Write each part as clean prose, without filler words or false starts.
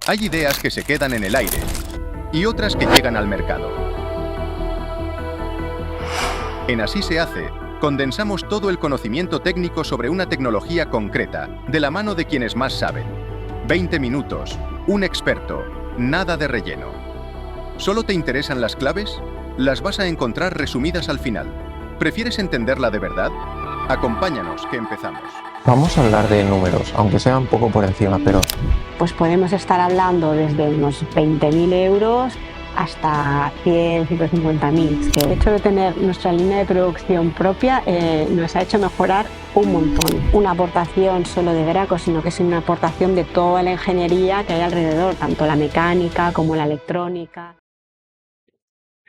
Hay ideas que se quedan en el aire y otras que llegan al mercado. En Así se hace, condensamos todo el conocimiento técnico sobre una tecnología concreta, de la mano de quienes más saben. 20 minutos, un experto, nada de relleno. ¿Solo te interesan las claves? Las vas a encontrar resumidas al final. ¿Prefieres entenderla de verdad? Acompáñanos, que empezamos. Vamos a hablar de números, aunque sea un poco por encima, pero... Pues podemos estar hablando desde unos 20.000 euros hasta 100, 150.000. Que el hecho de tener nuestra línea de producción propia nos ha hecho mejorar un montón. Una aportación solo de Draco, sino que es una aportación de toda la ingeniería que hay alrededor, tanto la mecánica como la electrónica.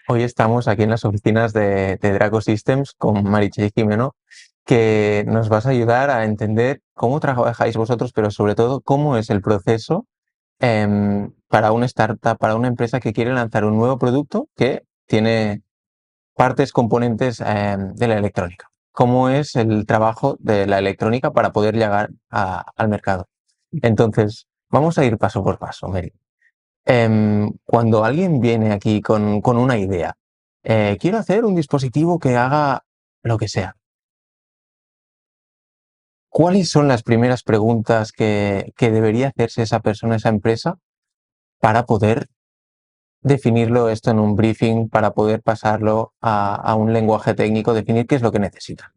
Hoy estamos aquí en las oficinas de Draco Systems con Meritxell Gimeno, que nos vas a ayudar a entender cómo trabajáis vosotros, pero sobre todo cómo es el proceso para una startup, para una empresa que quiere lanzar un nuevo producto que tiene partes, componentes de la electrónica. ¿Cómo es el trabajo de la electrónica para poder llegar al mercado? Entonces, vamos a ir paso por paso, Mary. Cuando alguien viene aquí con una idea, quiero hacer un dispositivo que haga lo que sea. ¿Cuáles son las primeras preguntas que debería hacerse esa persona, esa empresa, para poder definirlo esto en un briefing, para poder pasarlo a un lenguaje técnico, definir qué es lo que necesita?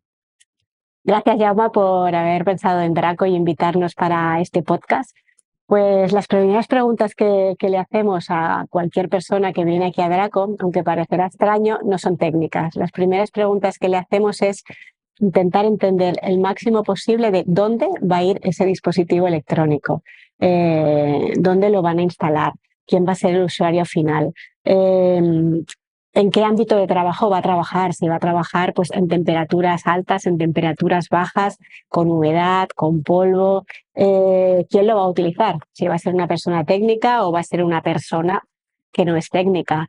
Gracias, Jaume, por haber pensado en Draco y invitarnos para este podcast. Pues las primeras preguntas que le hacemos a cualquier persona que viene aquí a Draco, aunque parecerá extraño, no son técnicas. Las primeras preguntas que le hacemos es intentar entender el máximo posible de dónde va a ir ese dispositivo electrónico, dónde lo van a instalar, quién va a ser el usuario final, en qué ámbito de trabajo va a trabajar, si va a trabajar pues, en temperaturas altas, en temperaturas bajas, con humedad, con polvo, quién lo va a utilizar, si va a ser una persona técnica o va a ser una persona que no es técnica,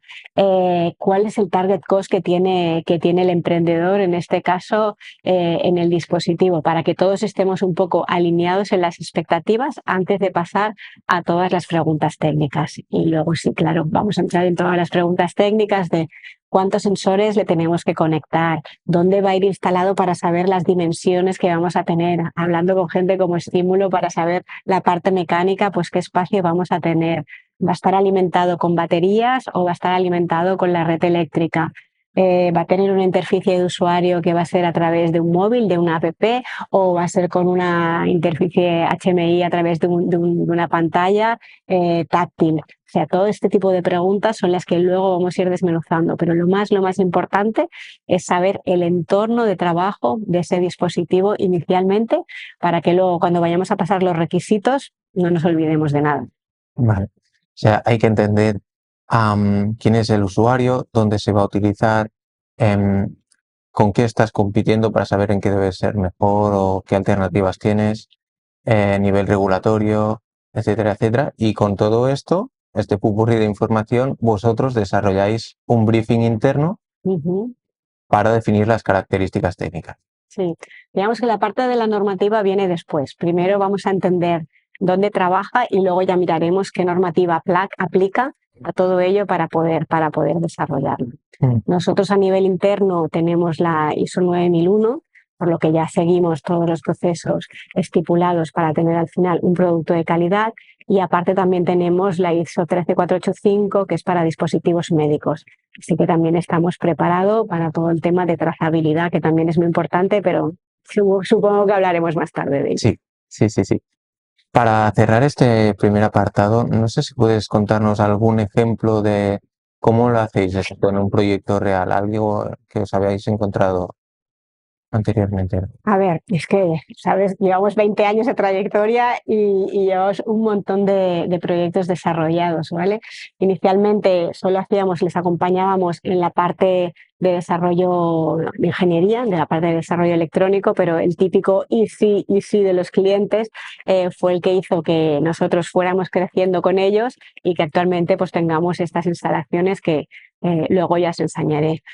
cuál es el target cost que tiene el emprendedor, en este caso, en el dispositivo, para que todos estemos un poco alineados en las expectativas antes de pasar a todas las preguntas técnicas. Y luego sí, claro, vamos a entrar en todas las preguntas técnicas de cuántos sensores le tenemos que conectar, dónde va a ir instalado para saber las dimensiones que vamos a tener, hablando con gente como estímulo para saber la parte mecánica, pues qué espacio vamos a tener. ¿Va a estar alimentado con baterías o va a estar alimentado con la red eléctrica? ¿Va a tener una interfaz de usuario que va a ser a través de un móvil, de una app, o va a ser con una interfaz HMI a través de una pantalla táctil? O sea, todo este tipo de preguntas son las que luego vamos a ir desmenuzando, pero lo más importante es saber el entorno de trabajo de ese dispositivo inicialmente, para que luego cuando vayamos a pasar los requisitos no nos olvidemos de nada. Vale. O sea, hay que entender quién es el usuario, dónde se va a utilizar, con qué estás compitiendo para saber en qué debe ser mejor o qué alternativas tienes, nivel regulatorio, etcétera, etcétera. Y con todo esto, este popurrí de información, vosotros desarrolláis un briefing interno para definir las características técnicas. Sí, digamos que la parte de la normativa viene después. Primero vamos a entender dónde trabaja y luego ya miraremos qué normativa aplica a todo ello para poder desarrollarlo. Nosotros a nivel interno tenemos la ISO 9001, por lo que ya seguimos todos los procesos estipulados para tener al final un producto de calidad, y aparte también tenemos la ISO 13485, que es para dispositivos médicos. Así que también estamos preparados para todo el tema de trazabilidad, que también es muy importante, pero supongo que hablaremos más tarde de ello. Sí. Para cerrar este primer apartado, no sé si puedes contarnos algún ejemplo de cómo lo hacéis esto en un proyecto real, algo que os habéis encontrado anteriormente. A ver, es que, ¿sabes? Llevamos 20 años de trayectoria y llevamos un montón de proyectos desarrollados, ¿vale? Inicialmente solo les acompañábamos en la parte de desarrollo de ingeniería, de la parte de desarrollo electrónico, pero el típico easy de los clientes fue el que hizo que nosotros fuéramos creciendo con ellos y que actualmente pues tengamos estas instalaciones que luego ya os enseñaré.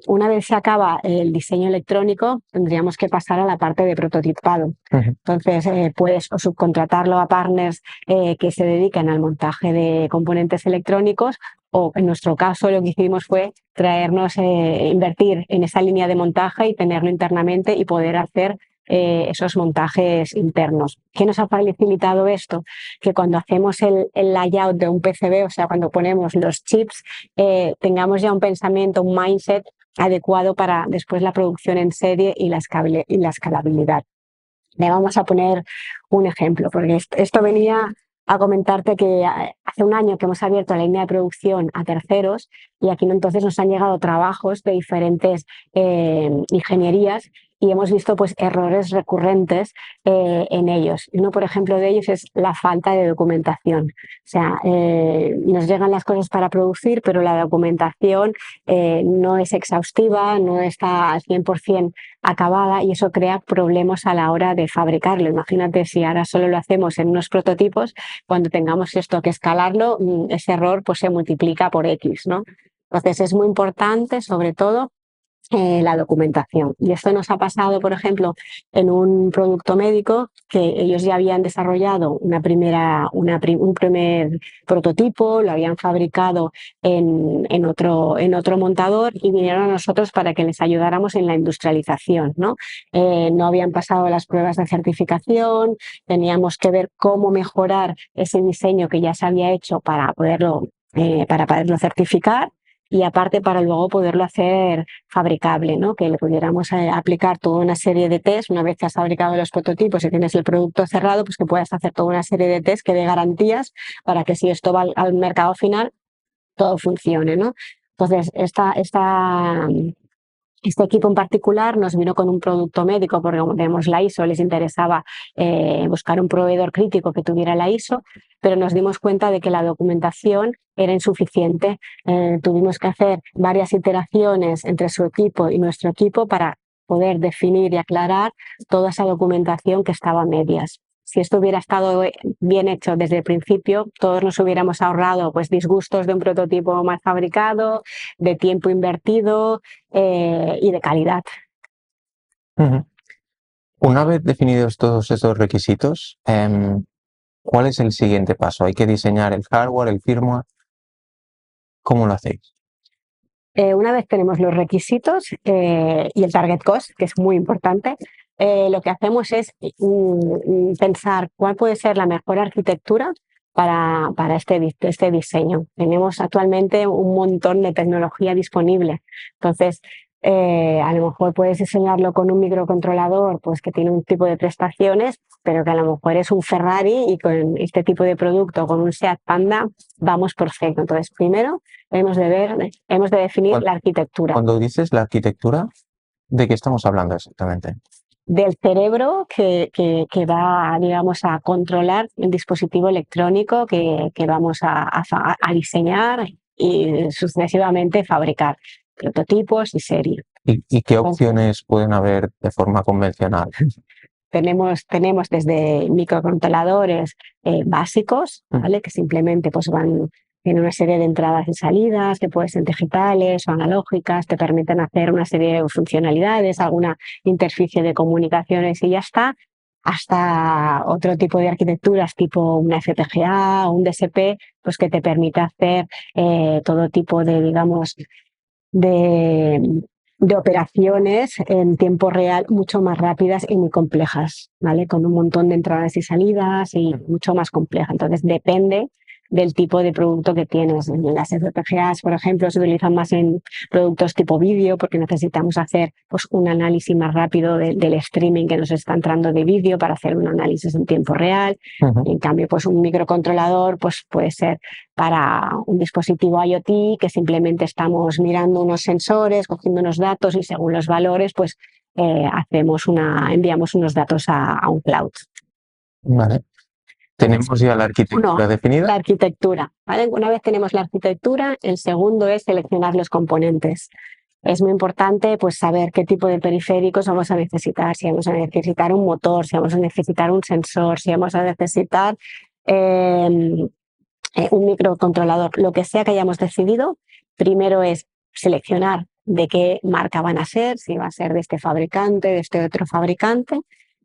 Una vez se acaba el diseño electrónico, tendríamos que pasar a la parte de prototipado. Entonces, puedes o subcontratarlo a partners que se dedican al montaje de componentes electrónicos, o en nuestro caso lo que hicimos fue traernos, invertir en esa línea de montaje y tenerlo internamente y poder hacer esos montajes internos. ¿Qué nos ha facilitado esto? Que cuando hacemos el layout de un PCB, o sea, cuando ponemos los chips, tengamos ya un pensamiento, un mindset adecuado para después la producción en serie y la escalabilidad. Le vamos a poner un ejemplo, porque esto venía a comentarte que hace un año que hemos abierto la línea de producción a terceros y aquí entonces nos han llegado trabajos de diferentes ingenierías y hemos visto pues errores recurrentes en ellos. Uno, por ejemplo, de ellos es la falta de documentación. O sea, nos llegan las cosas para producir, pero la documentación no es exhaustiva, no está al 100% acabada y eso crea problemas a la hora de fabricarlo. Imagínate si ahora solo lo hacemos en unos prototipos, cuando tengamos esto que escalarlo, ese error pues se multiplica por X, ¿no? Entonces es muy importante, sobre todo, la documentación. Y esto nos ha pasado, por ejemplo, en un producto médico que ellos ya habían desarrollado un primer prototipo, lo habían fabricado en otro montador y vinieron a nosotros para que les ayudáramos en la industrialización, ¿no? No habían pasado las pruebas de certificación, teníamos que ver cómo mejorar ese diseño que ya se había hecho para poderlo certificar. Y aparte para luego poderlo hacer fabricable, ¿no? Que le pudiéramos aplicar toda una serie de test una vez que has fabricado los prototipos y tienes el producto cerrado, pues que puedas hacer toda una serie de test que dé garantías para que si esto va al mercado final, todo funcione, ¿no? Entonces, este equipo en particular nos vino con un producto médico porque como tenemos la ISO, les interesaba buscar un proveedor crítico que tuviera la ISO, pero nos dimos cuenta de que la documentación era insuficiente. Tuvimos que hacer varias iteraciones entre su equipo y nuestro equipo para poder definir y aclarar toda esa documentación que estaba a medias. Si esto hubiera estado bien hecho desde el principio, todos nos hubiéramos ahorrado pues, disgustos de un prototipo mal fabricado, de tiempo invertido y de calidad. Una vez definidos todos esos requisitos, ¿cuál es el siguiente paso? ¿Hay que diseñar el hardware, el firmware? ¿Cómo lo hacéis? Una vez tenemos los requisitos y el target cost, que es muy importante, lo que hacemos es pensar cuál puede ser la mejor arquitectura para este diseño. Tenemos actualmente un montón de tecnología disponible. Entonces, a lo mejor puedes diseñarlo con un microcontrolador pues, que tiene un tipo de prestaciones, pero que a lo mejor es un Ferrari y con este tipo de producto, con un Seat Panda, vamos perfecto. Entonces, primero hemos de definir la arquitectura. Cuando dices la arquitectura, ¿de qué estamos hablando exactamente? Del cerebro que va, digamos, a controlar el dispositivo electrónico que vamos a diseñar y sucesivamente fabricar prototipos y serie. ¿Y qué opciones pueden haber de forma convencional? Tenemos desde microcontroladores básicos, ¿vale? Que simplemente pues tienen una serie de entradas y salidas que pueden ser digitales o analógicas, te permiten hacer una serie de funcionalidades, alguna interficie de comunicaciones y ya está, hasta otro tipo de arquitecturas tipo una FPGA o un DSP, pues que te permite hacer todo tipo de, digamos, de operaciones en tiempo real mucho más rápidas y muy complejas, ¿vale? Con un montón de entradas y salidas y mucho más compleja. Entonces depende del tipo de producto que tienes. Las FPGAs, por ejemplo, se utilizan más en productos tipo vídeo porque necesitamos hacer pues, un análisis más rápido del streaming que nos está entrando de vídeo para hacer un análisis en tiempo real. En cambio, pues un microcontrolador pues, puede ser para un dispositivo IoT que simplemente estamos mirando unos sensores, cogiendo unos datos y según los valores, pues enviamos unos datos a un cloud. Vale. ¿Tenemos ya la arquitectura definida? La arquitectura, ¿vale? Una vez tenemos la arquitectura, el segundo es seleccionar los componentes. es muy importante pues saber qué tipo de periféricos vamos a necesitar, si vamos a necesitar un motor, si vamos a necesitar un sensor, si vamos a necesitar un microcontrolador, lo que sea que hayamos decidido. Primero es seleccionar de qué marca van a ser, si va a ser de este fabricante, de este otro fabricante.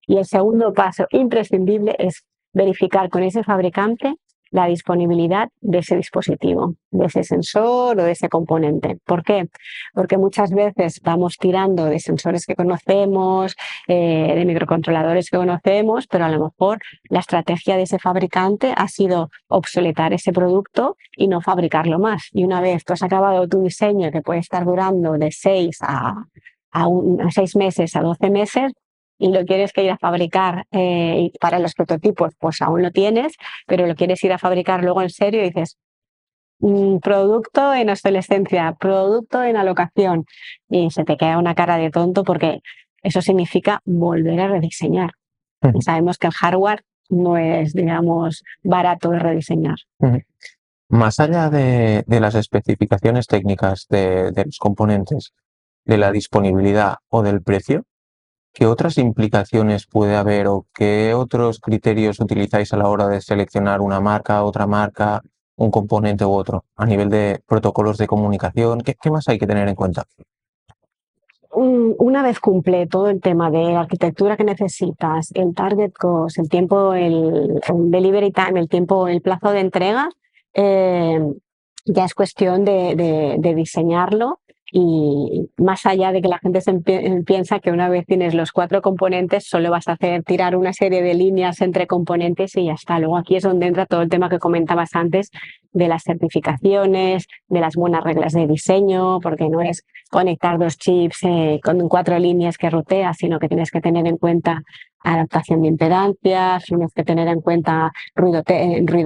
Y el segundo paso imprescindible es verificar con ese fabricante la disponibilidad de ese dispositivo, de ese sensor o de ese componente. ¿Por qué? Porque muchas veces vamos tirando de sensores que conocemos, de microcontroladores que conocemos, pero a lo mejor la estrategia de ese fabricante ha sido obsoletar ese producto y no fabricarlo más. Y una vez tú has acabado tu diseño, que puede estar durando de 6 a 6 meses, a 12 meses, y lo quieres que ir a fabricar y para los prototipos, pues aún lo tienes, pero lo quieres ir a fabricar luego en serio y dices, producto en obsolescencia, producto en alocación, y se te queda una cara de tonto porque eso significa volver a rediseñar. Y sabemos que el hardware no es, digamos, barato de rediseñar. Más allá de las especificaciones técnicas de los componentes, de la disponibilidad o del precio, ¿qué otras implicaciones puede haber o qué otros criterios utilizáis a la hora de seleccionar una marca, otra marca, un componente u otro, a nivel de protocolos de comunicación? ¿Qué más hay que tener en cuenta? Una vez cumple todo el tema de arquitectura que necesitas, el target cost, el tiempo, el delivery time, el plazo de entrega, ya es cuestión de diseñarlo. Y más allá de que la gente piensa que una vez tienes los 4 componentes, solo vas a hacer tirar una serie de líneas entre componentes y ya está. Luego aquí es donde entra todo el tema que comentabas antes de las certificaciones, de las buenas reglas de diseño, porque no es conectar 2 chips con 4 líneas que ruteas, sino que tienes que tener en cuenta adaptación de impedancias, tienes que tener en cuenta ruido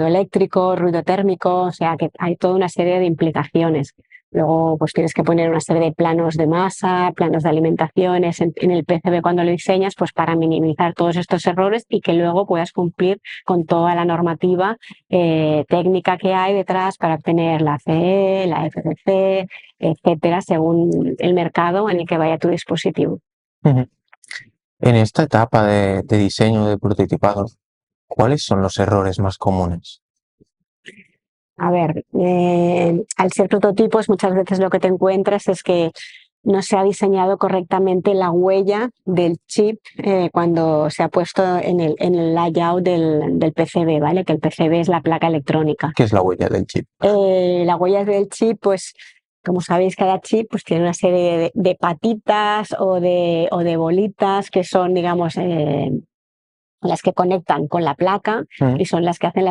eléctrico, ruido térmico, o sea que hay toda una serie de implicaciones. Luego pues tienes que poner una serie de planos de masa, planos de alimentaciones en el PCB cuando lo diseñas, pues para minimizar todos estos errores y que luego puedas cumplir con toda la normativa técnica que hay detrás para obtener la CE, la FCC, etcétera, según el mercado en el que vaya tu dispositivo. En esta etapa de diseño de prototipado, ¿cuáles son los errores más comunes? A ver, al ser prototipos muchas veces lo que te encuentras es que no se ha diseñado correctamente la huella del chip cuando se ha puesto en el layout del PCB, ¿vale? Que el PCB es la placa electrónica. ¿Qué es la huella del chip? La huella del chip, pues como sabéis, cada chip pues, tiene una serie de patitas o de bolitas que son, digamos, las que conectan con la placa y son las que hacen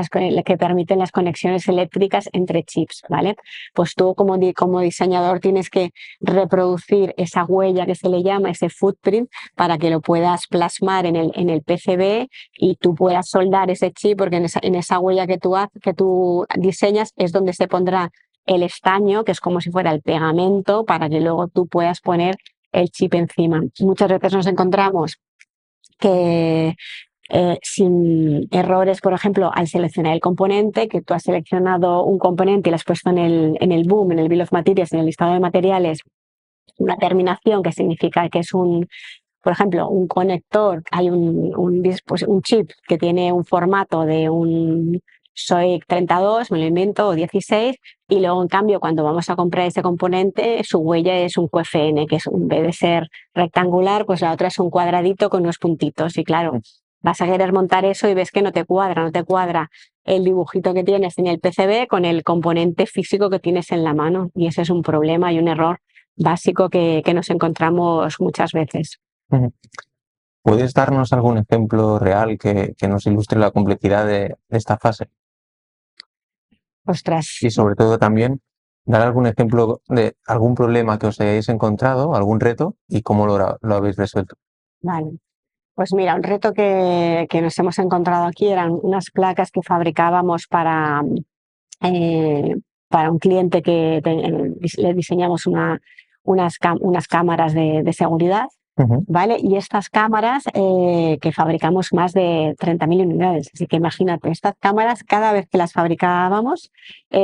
que permiten las conexiones eléctricas entre chips, ¿vale? Pues tú como diseñador tienes que reproducir esa huella que se le llama, ese footprint, para que lo puedas plasmar en el PCB y tú puedas soldar ese chip, porque en esa huella que tú diseñas es donde se pondrá el estaño, que es como si fuera el pegamento, para que luego tú puedas poner el chip encima. Muchas veces nos encontramos que sin errores, por ejemplo, al seleccionar el componente, que tú has seleccionado un componente y lo has puesto en el BOM, en el Bill of Materials, en el listado de materiales, una terminación que significa que es por ejemplo, un conector, hay un chip que tiene un formato de un SOIC 32, me lo invento, o 16, y luego, en cambio, cuando vamos a comprar ese componente, su huella es un QFN, que en vez de ser rectangular, pues la otra es un cuadradito con unos puntitos. Y claro, vas a querer montar eso y ves que no te cuadra el dibujito que tienes en el PCB con el componente físico que tienes en la mano. Y ese es un problema y un error básico que nos encontramos muchas veces. ¿Puedes darnos algún ejemplo real que nos ilustre la complejidad de esta fase? Ostras. Y sobre todo también dar algún ejemplo de algún problema que os hayáis encontrado, algún reto y cómo lo habéis resuelto. Vale. Pues mira, un reto que nos hemos encontrado aquí eran unas placas que fabricábamos para un cliente que le diseñamos unas cámaras de seguridad. ¿Vale? Y estas cámaras que fabricamos más de 30.000 unidades. Así que imagínate, estas cámaras cada vez que las fabricábamos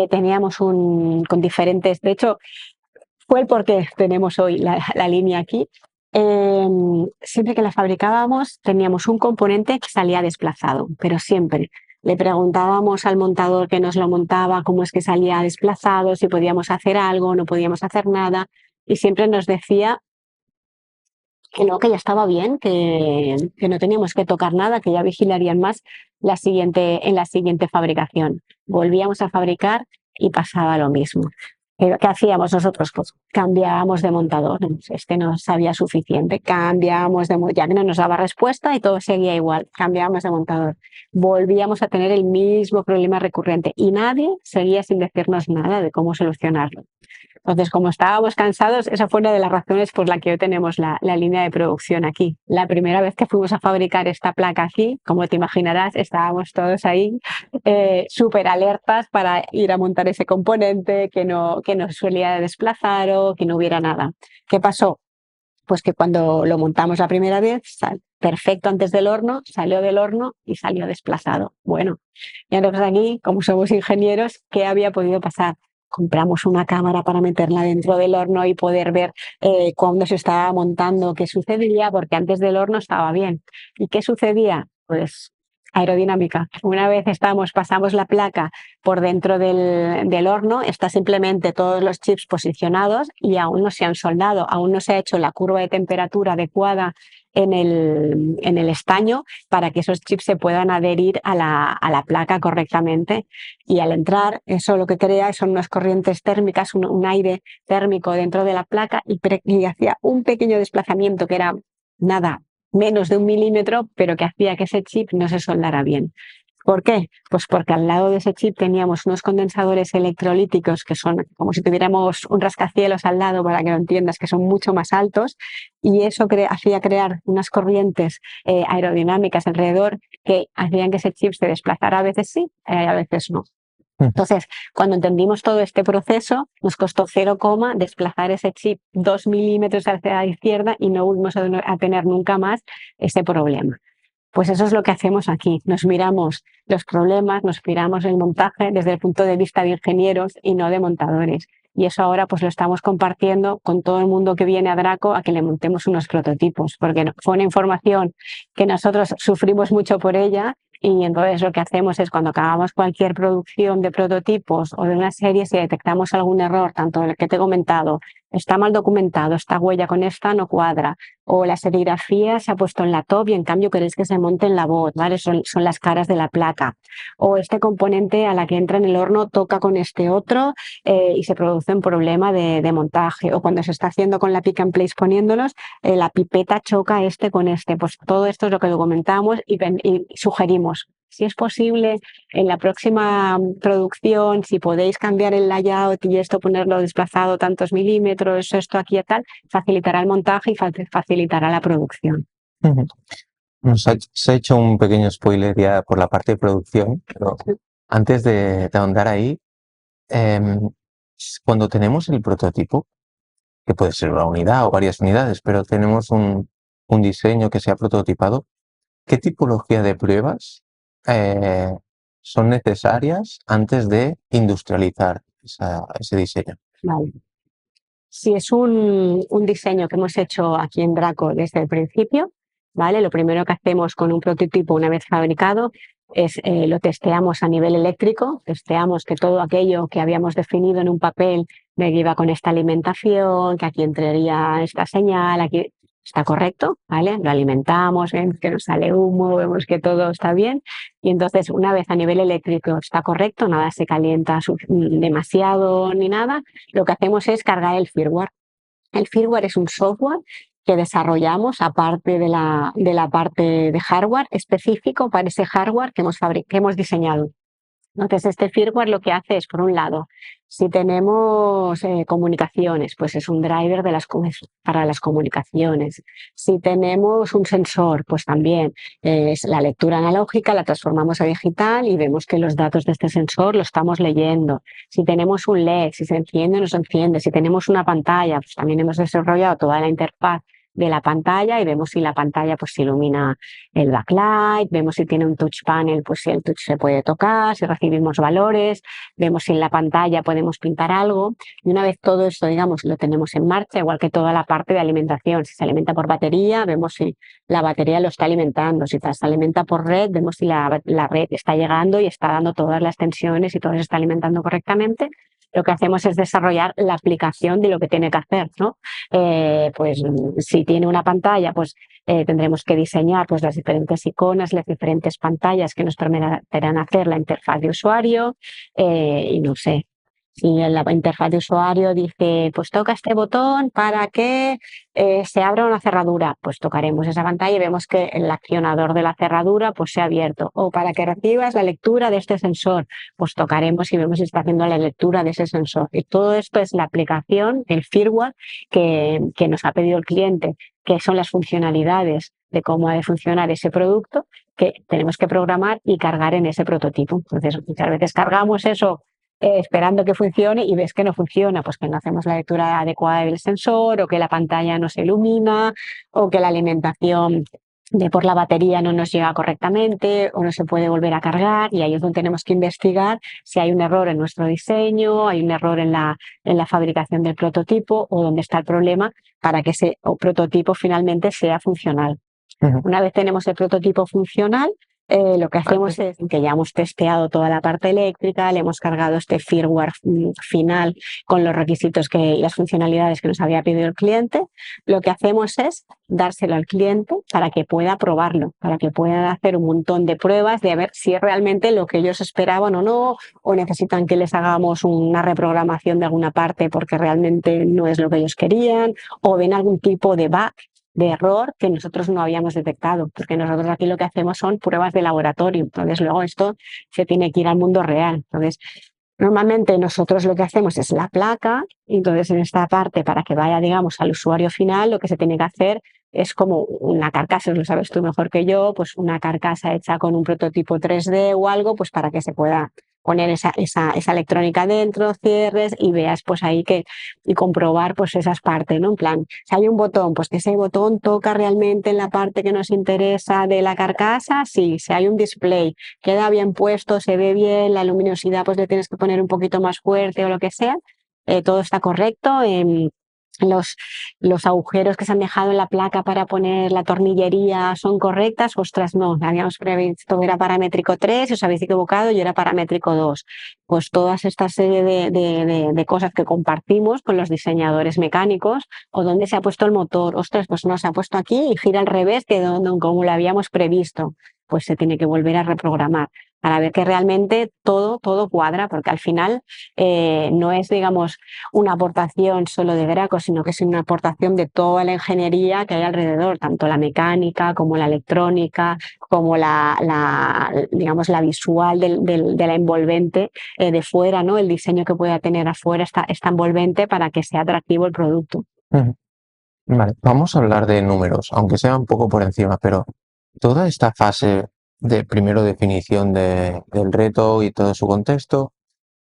teníamos con diferentes... De hecho, fue el por qué tenemos hoy la línea aquí. Siempre que la fabricábamos teníamos un componente que salía desplazado, pero siempre. Le preguntábamos al montador que nos lo montaba cómo es que salía desplazado, si podíamos hacer algo, no podíamos hacer nada, y siempre nos decía que no, que ya estaba bien, que no teníamos que tocar nada, que ya vigilarían más en la siguiente fabricación. Volvíamos a fabricar y pasaba lo mismo. ¿Qué hacíamos nosotros? Pues cambiábamos de montador. Este no sabía suficiente. Cambiábamos ya que no nos daba respuesta y todo seguía igual. Cambiábamos de montador. Volvíamos a tener el mismo problema recurrente y nadie seguía sin decirnos nada de cómo solucionarlo. Entonces, como estábamos cansados, esa fue una de las razones por la que hoy tenemos la línea de producción aquí. La primera vez que fuimos a fabricar esta placa aquí, como te imaginarás, estábamos todos ahí súper alertas para ir a montar ese componente, que no solía desplazar o que no hubiera nada. ¿Qué pasó? Pues que cuando lo montamos la primera vez, perfecto antes del horno, salió del horno y salió desplazado. Bueno, y entonces aquí, como somos ingenieros, ¿qué había podido pasar? Compramos una cámara para meterla dentro del horno y poder ver cuando se estaba montando qué sucedía, porque antes del horno estaba bien. ¿Y qué sucedía? Pues aerodinámica. Una vez pasamos la placa por dentro del horno, está simplemente todos los chips posicionados y aún no se han soldado, aún no se ha hecho la curva de temperatura adecuada en el estaño para que esos chips se puedan adherir a la placa correctamente. Y al entrar, eso lo que crea son unas corrientes térmicas, un aire térmico dentro de la placa y hacía un pequeño desplazamiento que era nada, menos de 1 milímetro, pero que hacía que ese chip no se soldara bien. ¿Por qué? Pues porque al lado de ese chip teníamos unos condensadores electrolíticos que son como si tuviéramos un rascacielos al lado, para que lo entiendas, que son mucho más altos, y eso hacía crear unas corrientes aerodinámicas alrededor que hacían que ese chip se desplazara a veces sí, a veces no. Entonces, cuando entendimos todo este proceso, nos costó 0, desplazar ese chip 2 milímetros hacia la izquierda y no volvimos a tener nunca más ese problema. Pues eso es lo que hacemos aquí. Nos miramos los problemas, nos miramos el montaje desde el punto de vista de ingenieros y no de montadores. Y eso ahora pues lo estamos compartiendo con todo el mundo que viene a Draco a que le montemos unos prototipos, porque fue una información que nosotros sufrimos mucho por ella. Y entonces lo que hacemos es, cuando acabamos cualquier producción de prototipos o de una serie, si detectamos algún error, tanto el que te he comentado, está mal documentado, esta huella con esta no cuadra, o la serigrafía se ha puesto en la top y en cambio queréis que se monte en la bot, ¿vale? Son las caras de la placa. O este componente a la que entra en el horno toca con este otro y se produce un problema de montaje. O cuando se está haciendo con la pick and place poniéndolos, la pipeta choca este con este. Pues todo esto es lo que documentamos y sugerimos. Si es posible, en la próxima producción, si podéis cambiar el layout y esto ponerlo desplazado tantos milímetros, esto aquí y tal, facilitará el montaje y facilitará la producción. Se ha hecho un pequeño spoiler ya por la parte de producción, pero antes de ahondar ahí, cuando tenemos el prototipo, que puede ser una unidad o varias unidades, pero tenemos un diseño que se ha prototipado, ¿qué tipología de pruebas son necesarias antes de industrializar ese diseño? Vale. Si es un diseño que hemos hecho aquí en Draco desde el principio, ¿vale? Lo primero que hacemos con un prototipo una vez fabricado es lo testeamos a nivel eléctrico, testeamos que todo aquello que habíamos definido en un papel de que iba con esta alimentación, que aquí entraría esta señal, aquí está correcto, ¿vale? Lo alimentamos, vemos que nos sale humo, vemos que todo está bien y entonces una vez a nivel eléctrico está correcto, nada se calienta demasiado ni nada, lo que hacemos es cargar el firmware. El firmware es un software que desarrollamos aparte de la parte de hardware específico para ese hardware que hemos diseñado. Entonces, este firmware lo que hace es, por un lado, si tenemos comunicaciones, pues es un driver para las comunicaciones. Si tenemos un sensor, pues también es la lectura analógica, la transformamos a digital y vemos que los datos de este sensor lo estamos leyendo. Si tenemos un LED, si se enciende o no se enciende. Si tenemos una pantalla, pues también hemos desarrollado toda la interfaz de la pantalla y vemos si la pantalla pues se ilumina el backlight, vemos si tiene un touch panel, pues si el touch se puede tocar, si recibimos valores, vemos si en la pantalla podemos pintar algo. Y una vez todo esto, digamos, lo tenemos en marcha, igual que toda la parte de alimentación, si se alimenta por batería, vemos si la batería lo está alimentando, si se alimenta por red, vemos si la red está llegando y está dando todas las tensiones y todo se está alimentando correctamente. Lo que hacemos es desarrollar la aplicación de lo que tiene que hacer, ¿no? Pues si tiene una pantalla, pues tendremos que diseñar pues, las diferentes iconas, las diferentes pantallas que nos permitirán hacer la interfaz de usuario y no sé. Si en la interfaz de usuario dice, pues toca este botón para que se abra una cerradura, pues tocaremos esa pantalla y vemos que el accionador de la cerradura pues se ha abierto. O para que recibas la lectura de este sensor, pues tocaremos y vemos si está haciendo la lectura de ese sensor. Y todo esto es la aplicación, el firmware que nos ha pedido el cliente, que son las funcionalidades de cómo ha de funcionar ese producto que tenemos que programar y cargar en ese prototipo. Entonces, muchas veces cargamos eso esperando que funcione y ves que no funciona, pues que no hacemos la lectura adecuada del sensor o que la pantalla no se ilumina o que la alimentación por la batería no nos llega correctamente o no se puede volver a cargar y ahí es donde tenemos que investigar si hay un error en nuestro diseño, hay un error en la fabricación del prototipo o dónde está el problema para que ese prototipo finalmente sea funcional. Una vez tenemos el prototipo funcional, lo que hacemos es que ya hemos testeado toda la parte eléctrica, le hemos cargado este firmware final con los requisitos y las funcionalidades que nos había pedido el cliente. Lo que hacemos es dárselo al cliente para que pueda probarlo, para que pueda hacer un montón de pruebas de ver si es realmente lo que ellos esperaban o no, o necesitan que les hagamos una reprogramación de alguna parte porque realmente no es lo que ellos querían, o ven algún tipo de bug, de error que nosotros no habíamos detectado, porque nosotros aquí lo que hacemos son pruebas de laboratorio, entonces luego esto se tiene que ir al mundo real. Entonces, normalmente nosotros lo que hacemos es la placa, y entonces en esta parte, para que vaya, digamos, al usuario final, lo que se tiene que hacer es como una carcasa, lo sabes tú mejor que yo, pues una carcasa hecha con un prototipo 3D o algo, pues para que se pueda poner esa electrónica dentro, cierres y veas pues ahí y comprobar pues esas partes, ¿no? En plan, si hay un botón, pues que ese botón toca realmente en la parte que nos interesa de la carcasa, sí. Si hay un display, queda bien puesto, se ve bien, la luminosidad pues le tienes que poner un poquito más fuerte o lo que sea, todo está correcto. Los agujeros que se han dejado en la placa para poner la tornillería son correctas, ostras, no, habíamos previsto que era paramétrico 3, os habéis equivocado, yo era paramétrico 2. Pues todas esta serie de cosas que compartimos con los diseñadores mecánicos, o dónde se ha puesto el motor, ostras, pues no se ha puesto aquí y gira al revés que como lo habíamos previsto, pues se tiene que volver a reprogramar para ver que realmente todo cuadra, porque al final no es, digamos, una aportación solo de Graco, sino que es una aportación de toda la ingeniería que hay alrededor, tanto la mecánica como la electrónica, como digamos, la visual de la envolvente de fuera, ¿no? El diseño que pueda tener afuera esta envolvente para que sea atractivo el producto. Vale, vamos a hablar de números, aunque sea un poco por encima, pero toda esta fase de primero definición del reto y todo su contexto,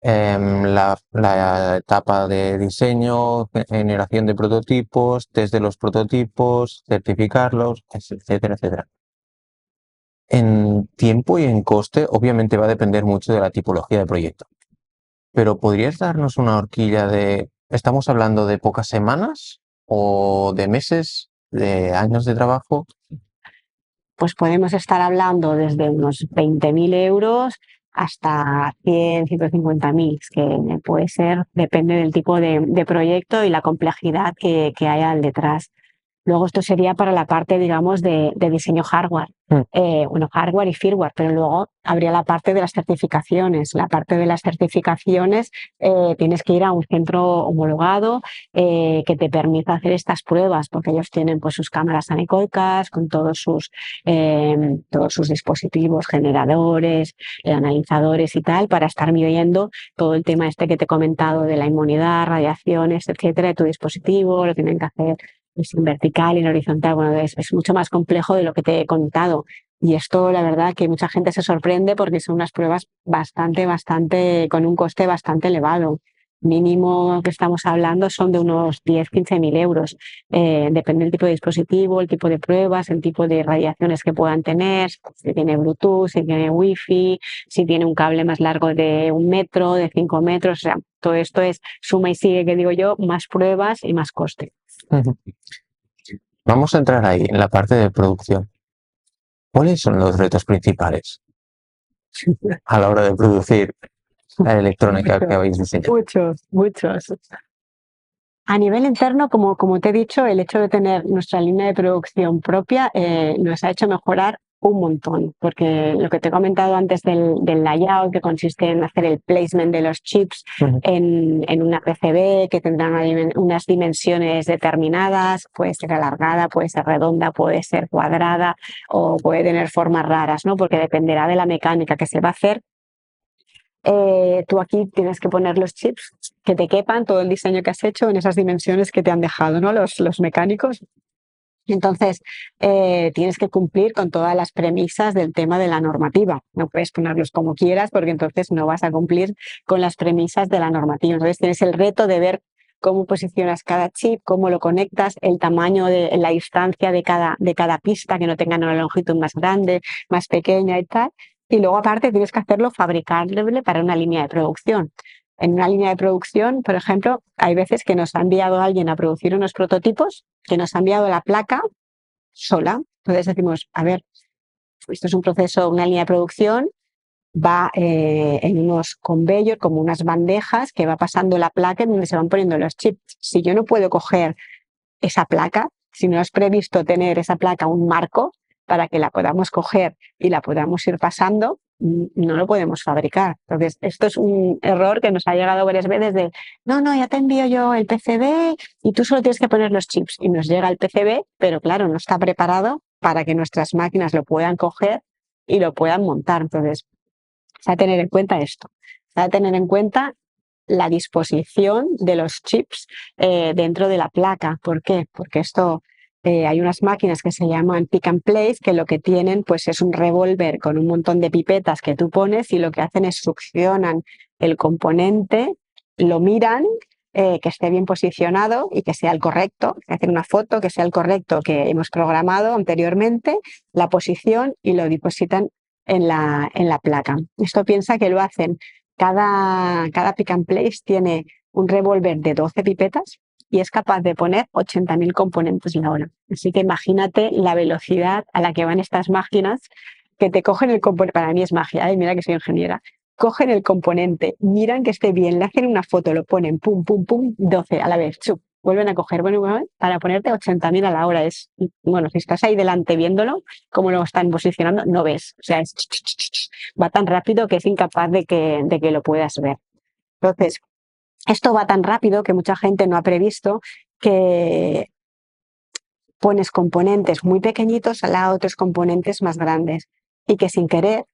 la etapa de diseño, generación de prototipos, test de los prototipos, certificarlos, etcétera, etcétera. En tiempo y en coste, obviamente va a depender mucho de la tipología de proyecto. Pero ¿podrías darnos una horquilla estamos hablando de pocas semanas o de meses, de años de trabajo? Pues podemos estar hablando desde unos 20.000 euros hasta 100, 150.000, que puede ser, depende del tipo de proyecto y la complejidad que haya al detrás. Luego esto sería para la parte, digamos, de diseño hardware. Bueno, hardware y firmware, pero luego habría la parte de las certificaciones. La parte de las certificaciones tienes que ir a un centro homologado que te permita hacer estas pruebas, porque ellos tienen pues sus cámaras anecoicas con todos sus dispositivos, generadores, analizadores y tal, para estar midiendo todo el tema este que te he comentado de la inmunidad, radiaciones, etcétera, de tu dispositivo. Lo tienen que hacer en vertical y en horizontal. Bueno, es mucho más complejo de lo que te he contado. Y esto, la verdad, que mucha gente se sorprende porque son unas pruebas bastante, con un coste bastante elevado. mínimo que estamos hablando son de unos 10-15 mil euros. Depende del tipo de dispositivo, el tipo de pruebas, el tipo de radiaciones que puedan tener, si tiene Bluetooth, si tiene Wi-Fi, si tiene un cable más largo de 1 metro, de 5 metros. O sea, todo esto es suma y sigue, que digo yo, más pruebas y más coste. Vamos a entrar ahí, en la parte de producción. ¿Cuáles son los retos principales a la hora de producir la electrónica que habéis diseñado? Muchos. A nivel interno, como te he dicho, el hecho de tener nuestra línea de producción propia nos ha hecho mejorar un montón, porque lo que te he comentado antes del layout, que consiste en hacer el placement de los chips en una PCB que tendrán unas dimensiones determinadas, puede ser alargada, puede ser redonda, puede ser cuadrada o puede tener formas raras, ¿no? Porque dependerá de la mecánica que se va a hacer. Tú aquí tienes que poner los chips que te quepan, todo el diseño que has hecho en esas dimensiones que te han dejado, ¿no? Los mecánicos. Entonces, tienes que cumplir con todas las premisas del tema de la normativa. No puedes ponerlos como quieras porque entonces no vas a cumplir con las premisas de la normativa. Entonces, tienes el reto de ver cómo posicionas cada chip, cómo lo conectas, el tamaño de la distancia de cada pista, que no tengan una longitud más grande, más pequeña y tal. Y luego, aparte, tienes que hacerlo fabricable para una línea de producción. En una línea de producción, por ejemplo, hay veces que nos ha enviado alguien a producir unos prototipos, que nos ha enviado la placa sola. Entonces decimos, a ver, esto es un proceso, una línea de producción, va en unos conveyors, como unas bandejas, que va pasando la placa en donde se van poniendo los chips. Si yo no puedo coger esa placa, si no es previsto tener esa placa un marco para que la podamos coger y la podamos ir pasando, no lo podemos fabricar. Entonces, esto es un error que nos ha llegado varias veces de, no, ya te envío yo el PCB y tú solo tienes que poner los chips. Y nos llega el PCB, pero claro, no está preparado para que nuestras máquinas lo puedan coger y lo puedan montar. Entonces, se ha de tener en cuenta esto. Se ha de tener en cuenta la disposición de los chips dentro de la placa. ¿Por qué? Porque esto hay unas máquinas que se llaman pick and place, que lo que tienen pues es un revólver con un montón de pipetas que tú pones y lo que hacen es succionan el componente, lo miran, que esté bien posicionado y que sea el correcto, hacen una foto que sea el correcto que hemos programado anteriormente, la posición, y lo depositan en la placa. Esto piensa que lo hacen cada pick and place tiene un revólver de 12 pipetas y es capaz de poner 80.000 componentes la hora. Así que imagínate la velocidad a la que van estas máquinas que te cogen el componente. Para mí es magia, mira que soy ingeniera. Cogen el componente, miran que esté bien, le hacen una foto, lo ponen, pum, 12 a la vez, chup, vuelven a coger, bueno, para ponerte 80.000 a la hora. Bueno, si estás ahí delante viéndolo, cómo lo están posicionando, no ves. O sea, va tan rápido que es incapaz de que lo puedas ver. Entonces, esto va tan rápido que mucha gente no ha previsto que pones componentes muy pequeñitos al lado de otros componentes más grandes y que sin querer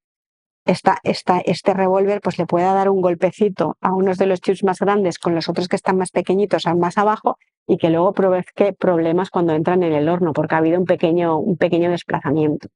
este revólver pues le pueda dar un golpecito a unos de los chips más grandes con los otros que están más pequeñitos más abajo y que luego provoque problemas cuando entran en el horno porque ha habido un pequeño desplazamiento.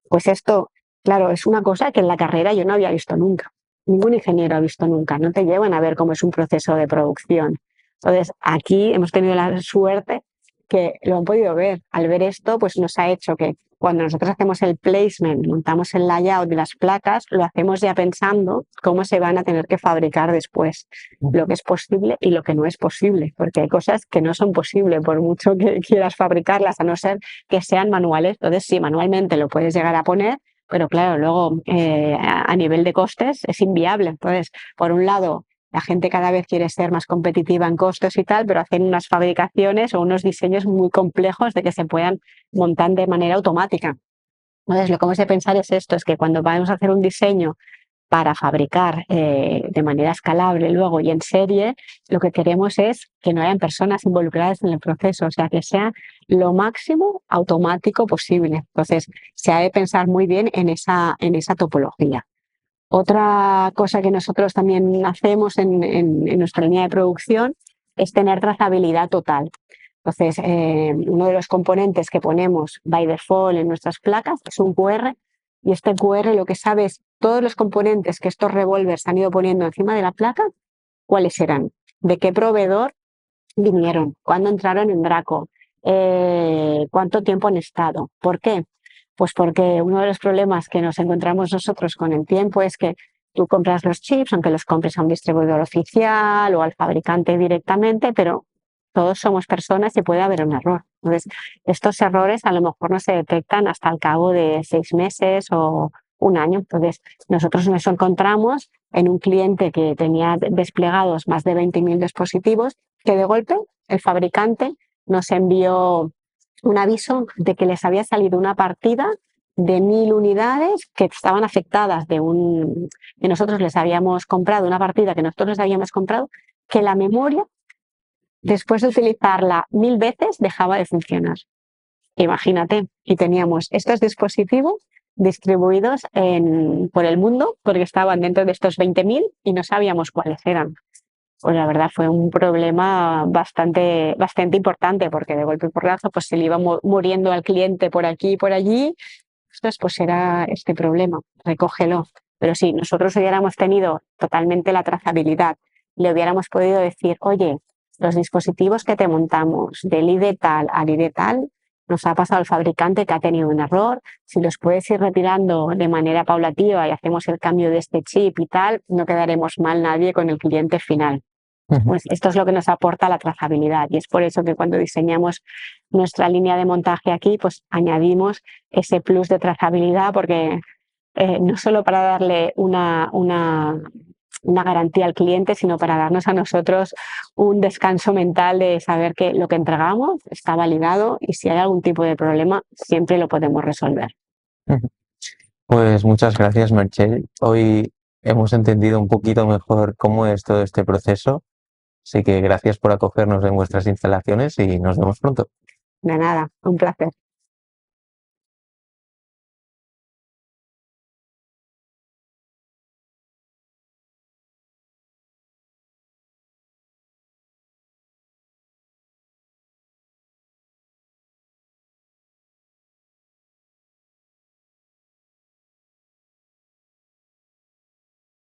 Pues esto, claro, es una cosa que en la carrera yo no había visto nunca. Ningún ingeniero ha visto nunca. No te llevan a ver cómo es un proceso de producción. Entonces, aquí hemos tenido la suerte que lo han podido ver. Al ver esto, pues nos ha hecho que cuando nosotros hacemos el placement, montamos el layout de las placas, lo hacemos ya pensando cómo se van a tener que fabricar después, lo que es posible y lo que no es posible, porque hay cosas que no son posibles por mucho que quieras fabricarlas, a no ser que sean manuales. Entonces, sí, manualmente lo puedes llegar a poner, pero claro, luego a nivel de costes es inviable. Entonces, por un lado, la gente cada vez quiere ser más competitiva en costos y tal, pero hacen unas fabricaciones o unos diseños muy complejos de que se puedan montar de manera automática. Entonces, lo que hemos de pensar es esto, es que cuando vamos a hacer un diseño para fabricar de manera escalable luego y en serie, lo que queremos es que no hayan personas involucradas en el proceso, o sea, que sea lo máximo automático posible. Entonces, se ha de pensar muy bien en esa topología. Otra cosa que nosotros también hacemos en nuestra línea de producción es tener trazabilidad total. Entonces, uno de los componentes que ponemos by default en nuestras placas es un QR, y este QR lo que sabe es todos los componentes que estos revólveres han ido poniendo encima de la placa, cuáles serán. de qué proveedor vinieron, cuándo entraron en Draco, cuánto tiempo han estado. ¿Por qué? Pues porque uno de los problemas que nos encontramos nosotros con el tiempo es que tú compras los chips, aunque los compres a un distribuidor oficial o al fabricante directamente, pero todos somos personas y puede haber un error. Entonces, estos errores a lo mejor no se detectan hasta el cabo de 6 meses o un año. Entonces, nosotros nos encontramos en un cliente que tenía desplegados más de 20.000 dispositivos, que de golpe el fabricante nos envió un aviso de que les había salido una partida de 1.000 unidades que estaban afectadas que nosotros les habíamos comprado, una partida que nosotros les habíamos comprado, que la memoria, después de utilizarla 1.000 veces, dejaba de funcionar. Imagínate, y teníamos estos dispositivos distribuidos por el mundo, porque estaban dentro de estos 20.000 y no sabíamos cuáles eran. Pues la verdad fue un problema bastante importante, porque de golpe y porrazo pues se le iba muriendo al cliente por aquí y por allí. Pues era este problema, recógelo. Pero si nosotros hubiéramos tenido totalmente la trazabilidad, le hubiéramos podido decir, oye, los dispositivos que te montamos del ID tal al ID tal, nos ha pasado el fabricante que ha tenido un error, si los puedes ir retirando de manera paulativa y hacemos el cambio de este chip y tal, no quedaremos mal nadie con el cliente final. Pues esto es lo que nos aporta la trazabilidad, y es por eso que cuando diseñamos nuestra línea de montaje aquí, pues añadimos ese plus de trazabilidad, porque no solo para darle una garantía al cliente, sino para darnos a nosotros un descanso mental de saber que lo que entregamos está validado y si hay algún tipo de problema siempre lo podemos resolver. Pues muchas gracias, Meritxell. Hoy hemos entendido un poquito mejor cómo es todo este proceso. Así que gracias por acogernos en vuestras instalaciones y nos vemos pronto. De nada, un placer.